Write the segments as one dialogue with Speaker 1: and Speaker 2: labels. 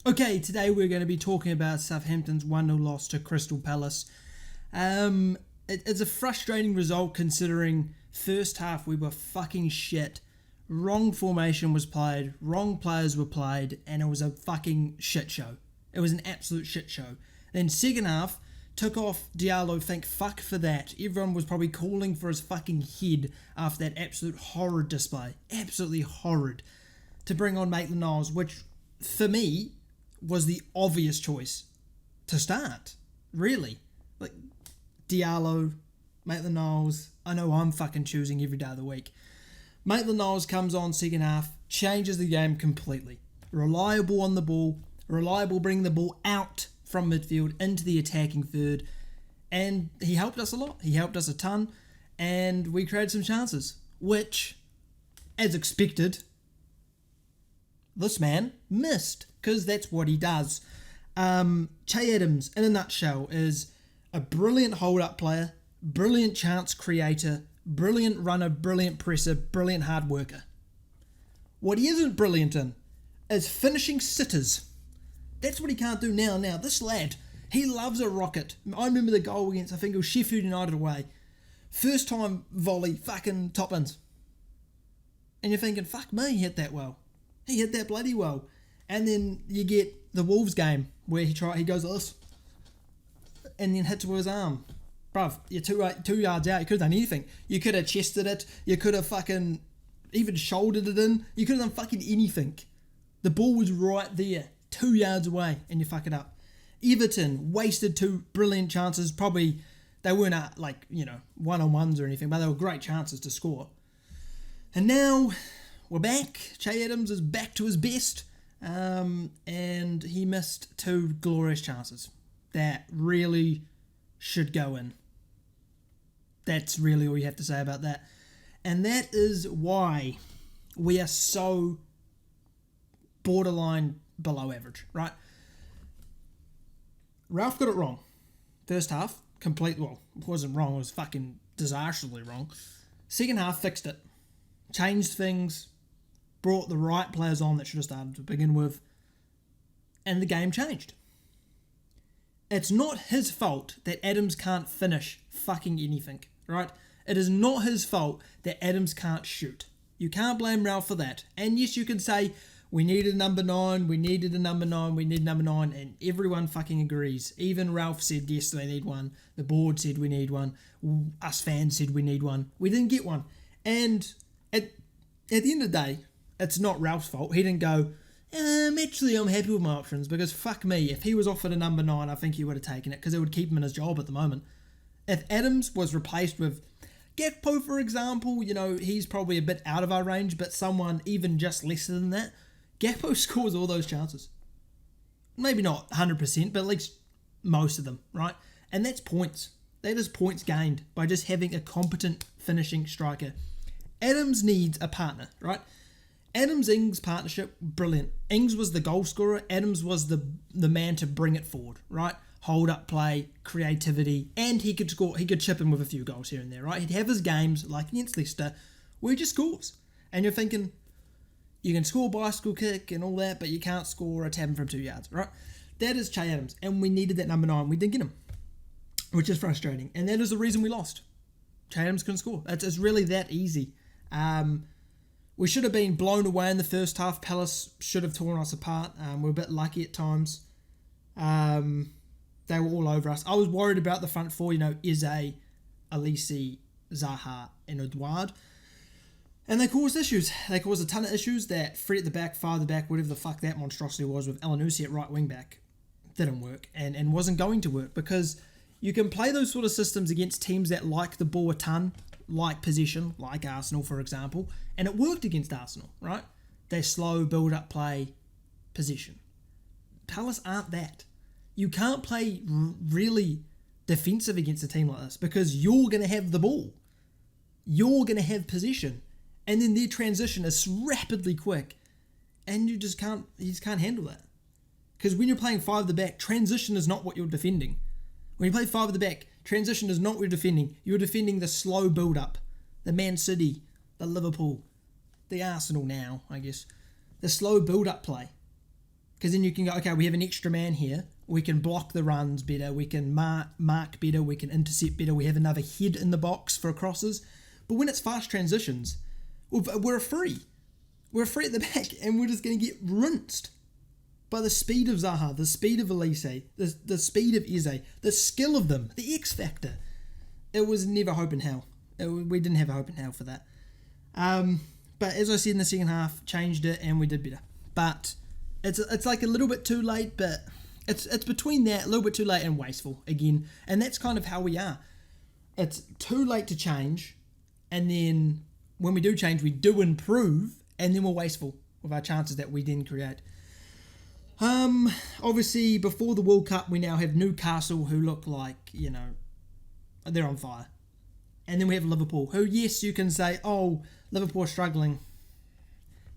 Speaker 1: Okay, today we're going to be talking about Southampton's 1-0 loss to Crystal Palace. It's a frustrating result considering first half we were fucking shit. Wrong formation was played, wrong players were played, and it was a fucking shit show. It was an absolute shit show. Then second half, took off Diallo, thank fuck for that. Everyone was probably calling for his fucking head after that absolute horrid display. Absolutely horrid. To bring on Maitland-Niles, which, for me, was the obvious choice to start. Really. Like, Diallo, Maitland-Niles. I know I'm fucking choosing every day of the week. Maitland-Niles comes on second half, changes the game completely. Reliable on the ball, reliable bringing the ball out from midfield into the attacking third, and he helped us a lot. He helped us a ton, and we created some chances, which, as expected, this man missed, because that's what he does. Che Adams, in a nutshell, is a brilliant hold-up player, brilliant chance creator, brilliant runner, brilliant presser, brilliant hard worker. What he isn't brilliant in is finishing sitters. That's what he can't do now. Now, this lad, he loves a rocket. I remember the goal against, I think it was Sheffield United away. First time volley, fucking top ins. And you're thinking, fuck me, he hit that well. He hit that bloody well. And then you get the Wolves game where he goes like this and then hits with his arm. Bruv, you're 2 yards out. You could have done anything. You could have chested it. You could have fucking even shouldered it in. You could have done fucking anything. The ball was right there, 2 yards away, and you fuck it up. Everton wasted 2 brilliant chances. Probably they weren't one-on-ones or anything, but they were great chances to score. And now we're back. Che Adams is back to his best, and he missed 2 glorious chances that really should go in. That's really all you have to say about that. And that is why we are so borderline below average, right? Ralph got it wrong. First half, it wasn't wrong, it was fucking disastrously wrong. Second half, fixed it. Changed things, brought the right players on that should have started to begin with, and the game changed. It's not his fault that Adams can't finish fucking anything, right? It is not his fault that Adams can't shoot. You can't blame Ralph for that. And yes, you can say, we needed a number 9, we needed a number 9, and everyone fucking agrees. Even Ralph said, yes, they need one. The board said we need one. Us fans said we need one. We didn't get one. And at the end of the day, it's not Ralph's fault. He didn't go, I'm happy with my options, because fuck me, if he was offered a number 9, I think he would have taken it, because it would keep him in his job at the moment. If Adams was replaced with Gakpo, for example, he's probably a bit out of our range, but someone even just lesser than that, Gakpo scores all those chances. Maybe not 100%, but at least most of them, right? And that's points. That is points gained by just having a competent finishing striker. Adams needs a partner, right? Adams-Ings partnership, brilliant. Ings was the goal scorer. Adams was the man to bring it forward, right? Hold up play, creativity, and he could score. He could chip in with a few goals here and there, right? He'd have his games, like against Leicester, where he just scores. And you're thinking, you can score bicycle kick and all that, but you can't score a tap from 2 yards, right? That is Che Adams, and we needed that number 9. We didn't get him, which is frustrating. And that is the reason we lost. Che Adams couldn't score. It's really that easy. We should have been blown away in the first half. Palace should have torn us apart. We're a bit lucky at times. They were all over us. I was worried about the front four, Eze, Alisi, Zaha, and Edouard. And they caused issues. They caused a ton of issues. That Fred at the back, Far at the back, whatever the fuck that monstrosity was with Elanusi at right wing back, didn't work and wasn't going to work, because you can play those sort of systems against teams that like the ball a ton, like possession, like Arsenal, for example, and it worked against Arsenal, right? They're slow, build-up play, possession. Palace aren't that. You can't play really defensive against a team like this, because you're going to have the ball. You're going to have possession. And then their transition is rapidly quick, and you just can't handle that. Because when you're playing 5 at the back, transition is not what you're defending. When you play 5 at the back, transition is not what you're defending. You're defending the slow build-up. The Man City, the Liverpool, the Arsenal now, I guess. The slow build-up play. Because then you can go, okay, we have an extra man here. We can block the runs better. We can mark better. We can intercept better. We have another head in the box for crosses. But when it's fast transitions, we're free. We're free at the back, and we're just going to get rinsed by the speed of Zaha, the speed of Elise, the speed of Eze, the skill of them, the X factor. It was never hope in hell. We didn't have a hope in hell for that. But as I said in the second half, changed it, and we did better. But it's like a little bit too late, but it's between that, a little bit too late and wasteful again. And that's kind of how we are. It's too late to change, and then when we do change, we do improve, and then we're wasteful with our chances that we then create. Obviously, before the World Cup, we now have Newcastle, who look like, they're on fire. And then we have Liverpool, who, yes, you can say, oh, Liverpool are struggling.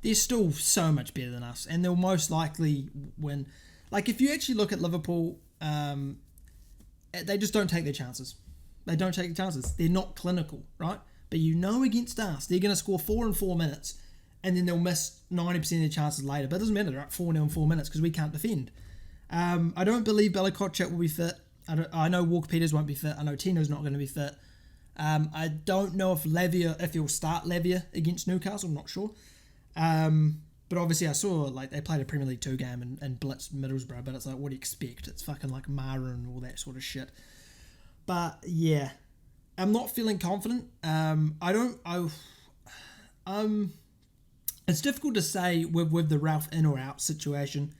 Speaker 1: They're still so much better than us, and they'll most likely win. Like, if you actually look at Liverpool, they just don't take their chances. They don't take the chances. They're not clinical, right? But against us, they're going to score 4 in 4 minutes, and then they'll miss 90% of their chances later. But it doesn't matter, right? 4-0 in 4 minutes, because we can't defend. I don't believe Bella Kotchap will be fit. I know Walker Peters won't be fit. I know Tino's not going to be fit. I don't know if he'll start Lavia against Newcastle. I'm not sure. But obviously I saw they played a Premier League 2 game and blitzed Middlesbrough, but it's like, what do you expect? It's fucking like Mara and all that sort of shit. But yeah, I'm not feeling confident. It's difficult to say with the Ralph in or out situation.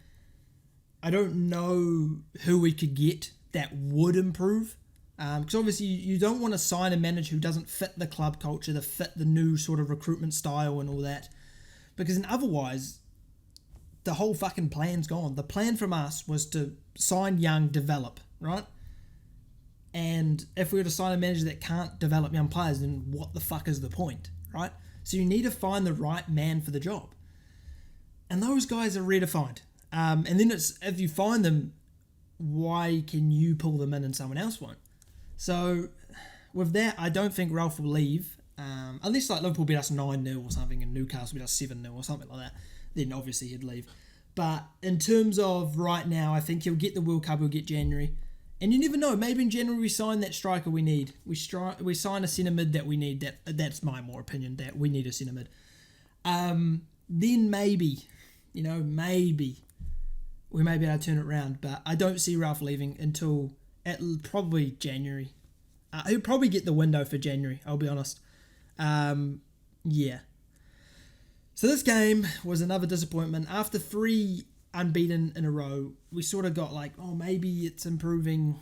Speaker 1: I don't know who we could get that would improve. Because obviously you don't want to sign a manager who doesn't fit the club culture, to fit the new sort of recruitment style and all that. Because then otherwise, the whole fucking plan's gone. The plan from us was to sign young, develop, right? And if we were to sign a manager that can't develop young players, then what the fuck is the point, right? So you need to find the right man for the job. And those guys are rare to find. And then if you find them, why can you pull them in and someone else won't? So with that, I don't think Ralph will leave. Unless Liverpool beat us 9-0 or something and Newcastle beat us 7-0 or something like that, then obviously he'd leave. But in terms of right now, I think he'll get the World Cup, he'll get January. And you never know, maybe in January we sign that striker we need. We sign a centre mid that we need. That's my more opinion, that we need a centre mid. Then maybe we may be able to turn it around. But I don't see Ralph leaving until probably January. He'll probably get the window for January, I'll be honest. Yeah. So this game was another disappointment. After 3 unbeaten in a row, we sort of got maybe it's improving.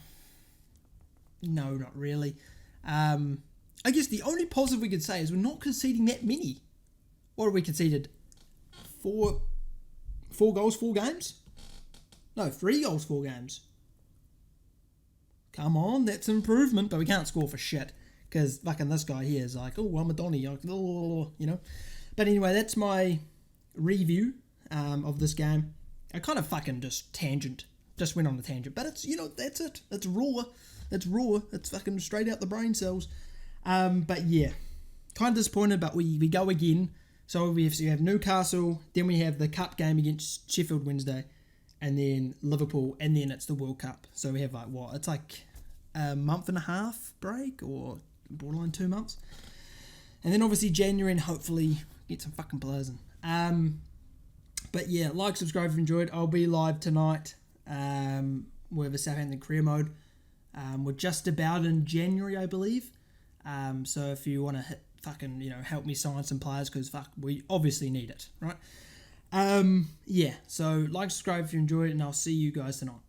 Speaker 1: No, not really. I guess the only positive we could say is we're not conceding that many. What have we conceded? 4 goals, 4 games? No, 3 goals, 4 games. Come on, that's improvement, but we can't score for shit. Because fucking this guy here is like, oh, I'm a Donny, But anyway, that's my review of this game. I kind of fucking just went on a tangent. But it's, that's it. It's raw. It's fucking straight out the brain cells. But yeah, kind of disappointed, but we go again. So we have Newcastle, then we have the Cup game against Sheffield Wednesday, and then Liverpool, and then it's the World Cup. So we have it's like a month and a half break, or borderline 2 months. And then obviously January, and hopefully get some fucking players in. But yeah, subscribe if you enjoyed. I'll be live tonight with a Southampton career mode. We're just about in January, I believe. So if you want to help me sign some players, because we obviously need it, right? Yeah, so subscribe if you enjoyed, and I'll see you guys tonight.